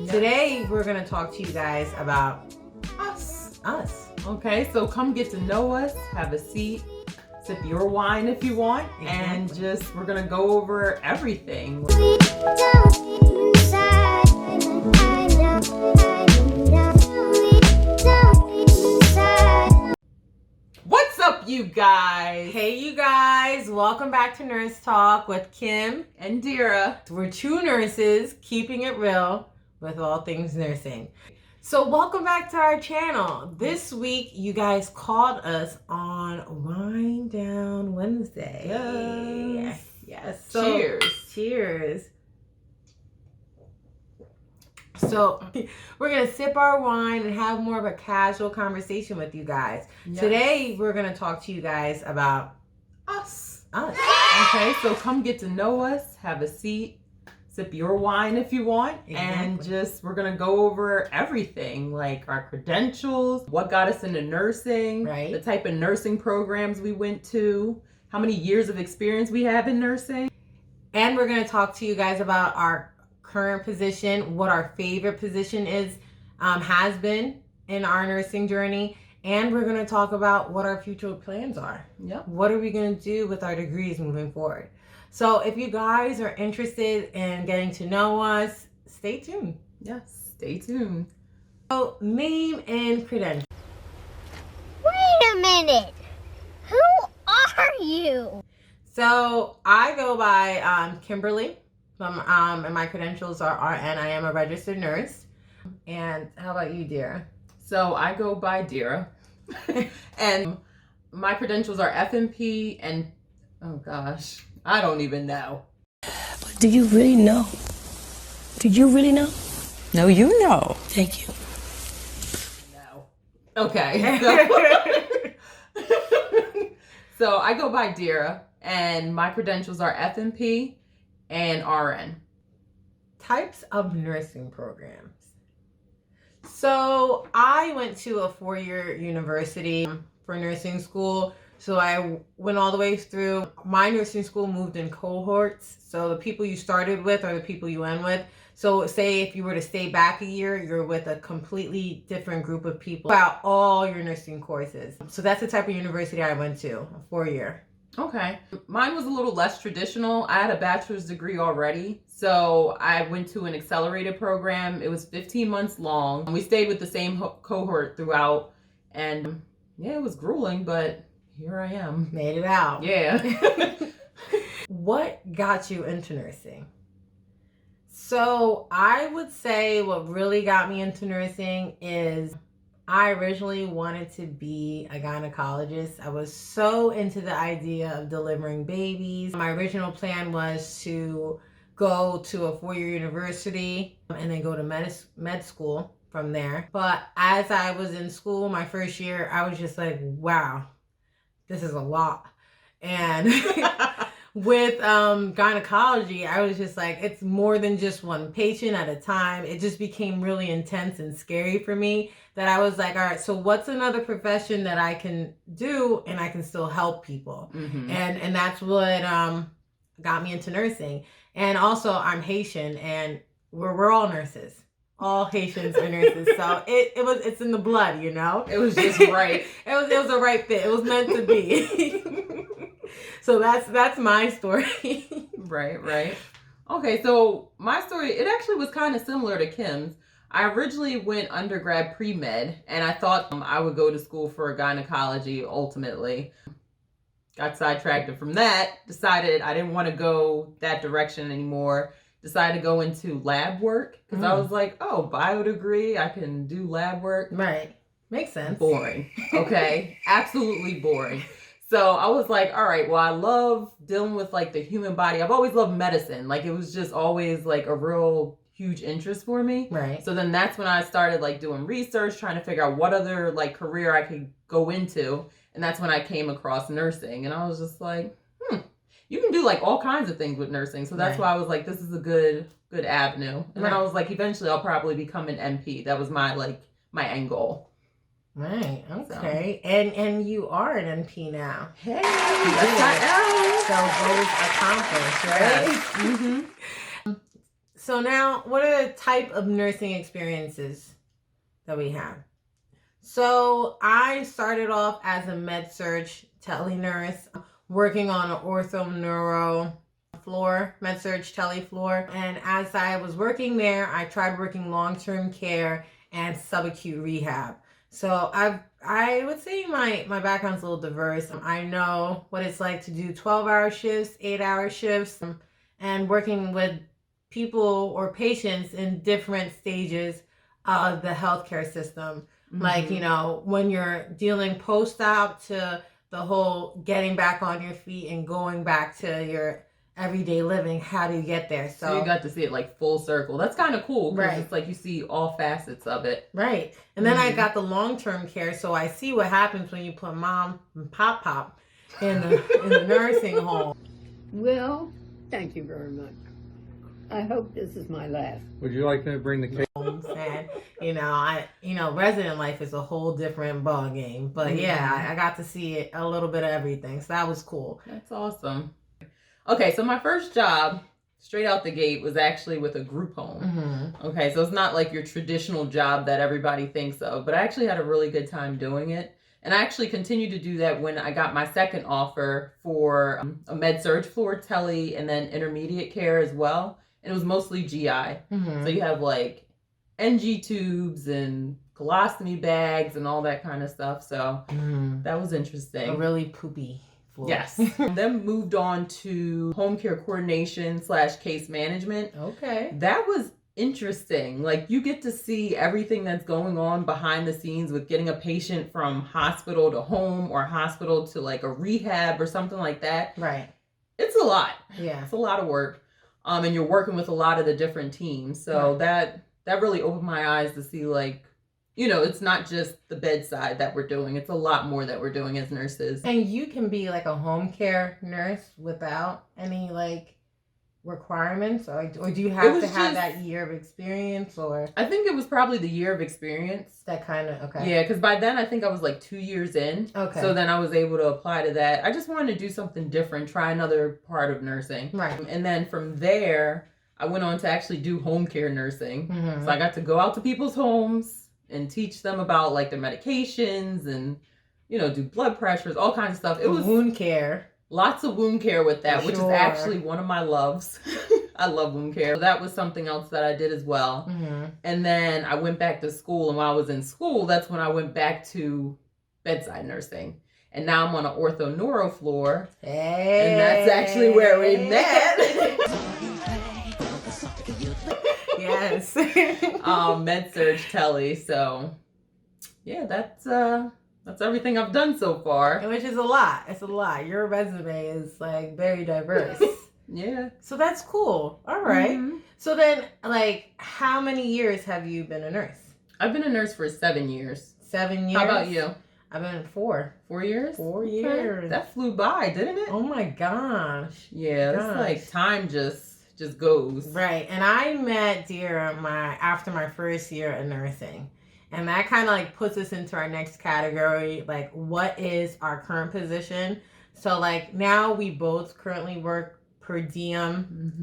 Today, we're going to talk to you guys about us. Okay, so come get to know us, have a seat, sip your wine if you want, and we're going to go over everything. What's up, you guys? Hey, you guys. Welcome back to Nurse Talk with Kim and Dira. We're two nurses keeping it real with all things nursing. So welcome back to our channel. This week, you guys called us on Wind Down Wednesday. Yes. So, cheers. So we're going to sip our wine and have more of a casual conversation with you guys. Yes. Today, we're going to talk to you guys about us. Okay, so come get to know us, have a seat, sip your wine if you want, and we're going to go over everything, like our credentials, what got us into nursing, the type of nursing programs we went to, how many years of experience we have in nursing. And we're going to talk to you guys about our current position, what our favorite position is, has been in our nursing journey, and we're going to talk about what our future plans are. What are we going to do with our degrees moving forward? So if you guys are interested in getting to know us, stay tuned. Yes, stay tuned. So, name and credentials. Wait a minute. Who are you? So I go by Kimberly. And my credentials are RN. I am a registered nurse. And how about you, Dira? So I go by Dira. And my credentials are FNP and, oh gosh, I don't even know. But do you really know? Do you really know? No, you know. Thank you. No. Okay. So I go by Dira, and my credentials are FNP and RN. Types of nursing programs. So I went to a 4-year university for nursing school. So I went all the way through. My nursing school moved in cohorts. So the people you started with are the people you end with. So say if you were to stay back a year, you're with a completely different group of people about all your nursing courses. So that's the type of university I went to, a 4-year. Okay. Mine was a little less traditional. I had a bachelor's degree already. So I went to an accelerated program. It was 15 months long. We stayed with the same cohort throughout. And yeah, it was grueling, but here I am. Made it out. Yeah. What got you into nursing? So I would say what really got me into nursing is I originally wanted to be a gynecologist. I was so into the idea of delivering babies. My original plan was to go to a 4-year university and then go to med school from there. But as I was in school, my first year, I was just like, wow, this is a lot. And with gynecology, I was just like, it's more than just one patient at a time. It just became really intense and scary for me that I was like, all right, so what's another profession that I can do and I can still help people? And that's what got me into nursing. And also I'm Haitian, and we're all nurses. All Haitians are nurses, so it's in the blood, you know. It was just right. it was a right fit. It was meant to be. So that's my story. Right. Okay, so my story, it actually was kind of similar to Kim's. I originally went undergrad pre-med, and I thought I would go to school for gynecology ultimately. Got sidetracked from that, decided I didn't want to go that direction anymore. Decided to go into lab work because I was like, oh, bio degree, I can do lab work. Right. Makes sense. Boring. Okay. Absolutely boring. So I was like, all right, well, I love dealing with like the human body. I've always loved medicine. Like it was just always like a real huge interest for me. Right. So then that's when I started like doing research, trying to figure out what other like career I could go into. And that's when I came across nursing. And I was just like, you can do like all kinds of things with nursing. So that's why I was like, this is a good avenue. And then I was like, eventually I'll probably become an NP. That was my end goal. Right. Okay. So. And you are an NP now. Hey. Yes, I am. So goals accomplished, right? Yes. So now, what are the type of nursing experiences that we have? So I started off as a med-surg tele nurse, working on an ortho neuro floor, med-surg tele floor. And as I was working there, I tried working long-term care and subacute rehab. So I would say my background's a little diverse. I know what it's like to do 12-hour shifts, 8-hour shifts, and working with people or patients in different stages of the healthcare system. Mm-hmm. Like, you know, when you're dealing post-op to the whole getting back on your feet and going back to your everyday living, how do you get there? So you got to see it like full circle. That's kind of cool, because right. It's like you see all facets of it. Right. And then I got the long-term care, so I see what happens when you put mom and pop in the nursing home. Well, thank you very much. I hope this is my last. Would you like to bring the cake? And resident life is a whole different ball game. But yeah, I got to see it, a little bit of everything. So that was cool. That's awesome. Okay, so my first job, straight out the gate, was actually with a group home. Mm-hmm. Okay, so it's not like your traditional job that everybody thinks of, but I actually had a really good time doing it. And I actually continued to do that when I got my second offer for a med-surg floor, tele, and then intermediate care as well. And it was mostly GI. Mm-hmm. So you have like NG tubes and colostomy bags and all that kind of stuff. So that was interesting. A really poopy floor. Yes. Then moved on to home care coordination / case management. Okay. That was interesting. Like, you get to see everything that's going on behind the scenes with getting a patient from hospital to home or hospital to like a rehab or something like that. Right. It's a lot. Yeah. It's a lot of work. And you're working with a lot of the different teams. So that really opened my eyes to see, like, you know, it's not just the bedside that we're doing. It's a lot more that we're doing as nurses. And you can be like a home care nurse without any like requirements, or do you have to have that year of experience? Or I think it was probably the year of experience. That kind of, okay. Yeah, because by then I think I was like 2 years in. Okay. So then I was able to apply to that. I just wanted to do something different, try another part of nursing. Right. And then from there, I went on to actually do home care nursing. Mm-hmm. So I got to go out to people's homes and teach them about like their medications and, you know, do blood pressures, all kinds of stuff. It was wound care. Lots of wound care with that, which is actually one of my loves. I love wound care. So that was something else that I did as well. Mm-hmm. And then I went back to school. And while I was in school, that's when I went back to bedside nursing. And now I'm on an ortho neuro floor. Hey. And that's actually where we met. Yes. Med-surg tele. So yeah, that's everything I've done so far. Which is a lot. It's a lot. Your resume is like very diverse. Yeah. So that's cool. All right. Mm-hmm. So then, like, how many years have you been a nurse? I've been a nurse for 7 years. 7 years? How about you? I've been 4. 4 years? 4 years. That flew by, didn't it? Oh my gosh. Yeah, it's like time just goes. Right. And I met Dira after my first year of nursing. And that kind of like puts us into our next category, like what is our current position? So like now we both currently work per diem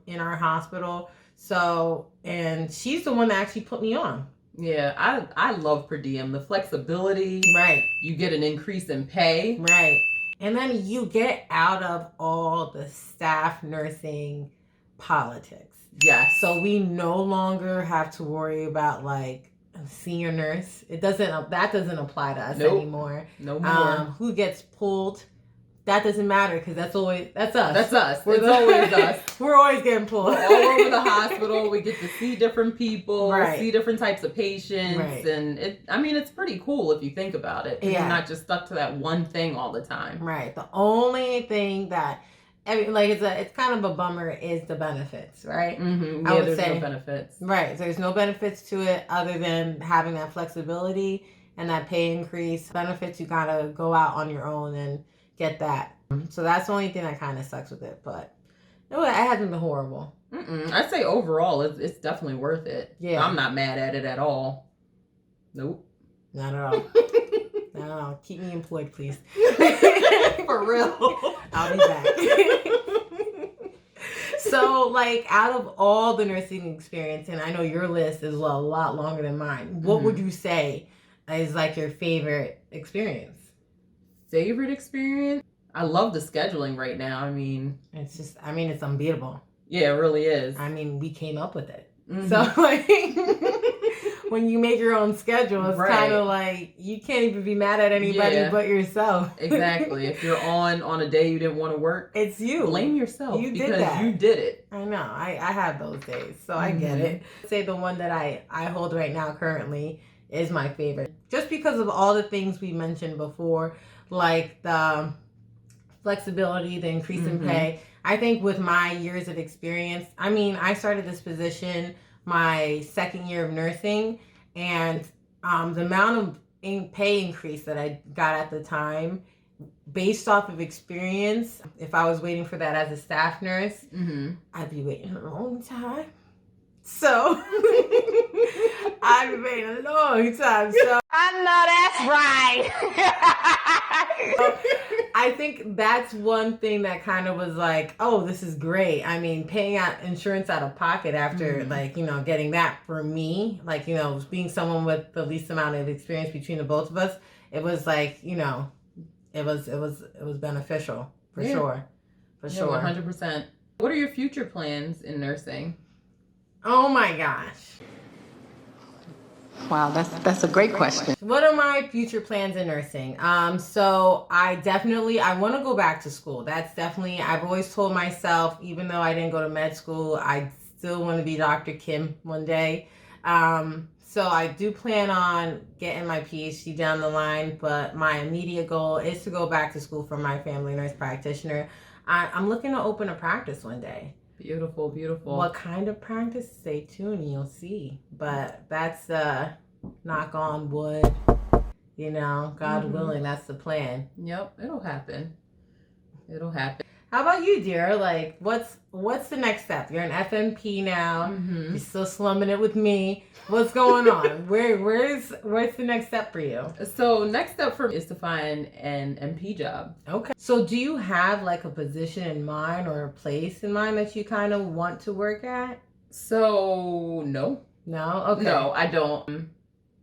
in our hospital. So, and she's the one that actually put me on. Yeah, I love per diem, the flexibility. Right. You get an increase in pay. Right. And then you get out of all the staff nursing politics. Yes. So we no longer have to worry about like senior nurse. That doesn't apply to us anymore. No more. Who gets pulled? That doesn't matter because that's us. That's us. It's always us. We're always getting pulled. We're all over the hospital. We get to see different people, see different types of patients, and it's pretty cool if you think about it. Yeah. You're not just stuck to that one thing all the time. Right. The only thing that it's kind of a bummer is the benefits, right? Mm-hmm. Yeah, there's no benefits. Right. There's no benefits to it other than having that flexibility and that pay increase. Benefits, you gotta go out on your own and get that. So that's the only thing that kind of sucks with it. But it hasn't been horrible. I'd say overall, it's definitely worth it. Yeah. I'm not mad at it at all. Nope. Not at all. Not at all. Keep me employed, please. For real. I'll be back. So, like, out of all the nursing experience, and I know your list is a lot longer than mine, what would you say is like your favorite experience? Favorite experience? I love the scheduling right now. I mean, it's unbeatable. Yeah, it really is. I mean, we came up with it. So, like, when you make your own schedule, it's kind of like you can't even be mad at anybody but yourself. Exactly. If you're on a day you didn't want to work, it's you. Blame yourself. You because did that. You did it. I know. I have those days, so I get it. I'd say the one that I hold right now currently is my favorite, just because of all the things we mentioned before, like the flexibility, the increase in pay. I think with my years of experience, I mean, I started this position my second year of nursing, and the amount of pay increase that I got at the time, based off of experience, if I was waiting for that as a staff nurse, I'd be waiting a long time. So I've been waiting a long time. So I know that's right. I think that's one thing that kind of was like, oh, this is great. I mean, paying out insurance out of pocket after like, you know, getting that for me, like, you know, being someone with the least amount of experience between the both of us, it was like, you know, it was beneficial for sure. For sure. 100%. What are your future plans in nursing? Oh my gosh. Wow, that's a great question. What are my future plans in nursing? So I want to go back to school. That's definitely, I've always told myself, even though I didn't go to med school, I still want to be Dr. Kim one day. So I do plan on getting my PhD down the line, but my immediate goal is to go back to school for my family nurse practitioner. I'm looking to open a practice one day. Beautiful, beautiful. What kind of practice? Stay tuned, you'll see. But that's knock on wood, you know, God willing, that's the plan. Yep, it'll happen. It'll happen. How about you, dear? Like, what's the next step? You're an FNP now. You're still slumming it with me. What's going on? Where's the next step for you? So next step for me is to find an MP job. Okay. So do you have like a position in mind or a place in mind that you kind of want to work at? So no. No? Okay. No, I don't.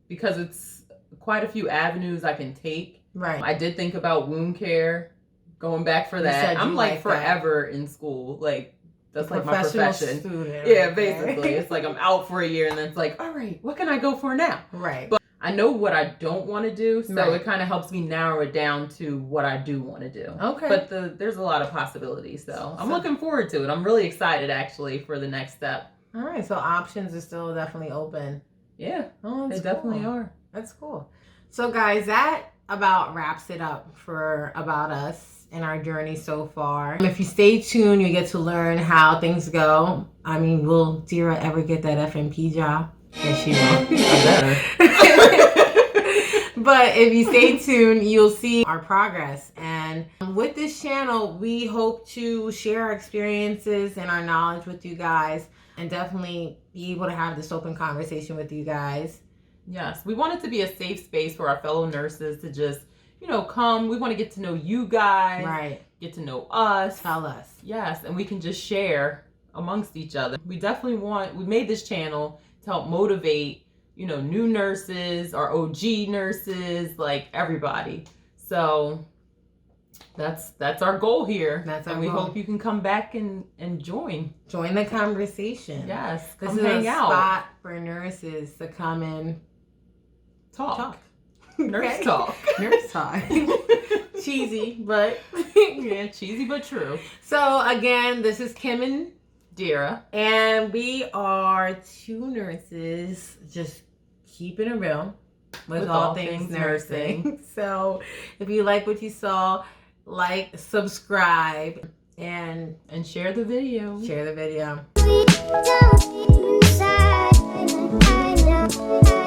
Because it's quite a few avenues I can take. Right. I did think about wound care. Going back for that. I'm like forever in school. Like, that's like my profession. Student, yeah, basically. It's like I'm out for a year and then it's like, all right, what can I go for now? Right. But I know what I don't want to do, so it kind of helps me narrow it down to what I do want to do. Okay. But there's a lot of possibilities, so I'm looking forward to it. I'm really excited, actually, for the next step. All right, so options are still definitely open. Yeah, oh, they definitely are. That's cool. So, guys, that about wraps it up for About Us in our journey so far. If you stay tuned, you get to learn how things go. I mean, will Dira ever get that FNP job? Yes, she will. But if you stay tuned, you'll see our progress. And with this channel, we hope to share our experiences and our knowledge with you guys, and definitely be able to have this open conversation with you guys. Yes, we want it to be a safe space for our fellow nurses to just, you know, come. We want to get to know you guys. Right. Get to know us. Tell us. Yes, and we can just share amongst each other. We definitely we made this channel to help motivate, you know, new nurses, our OG nurses, like everybody. So that's our goal here. That's our goal. And we hope you can come back and join. Join the conversation. Yes, this is a spot for nurses to come and talk. Nurse talk. Nurse talk. Cheesy, but yeah, cheesy but true. So again, this is Kim and Dira, and we are two nurses just keeping it real with all things nursing. So if you like what you saw, like, subscribe, and share the video. Share the video. We don't inside, I know.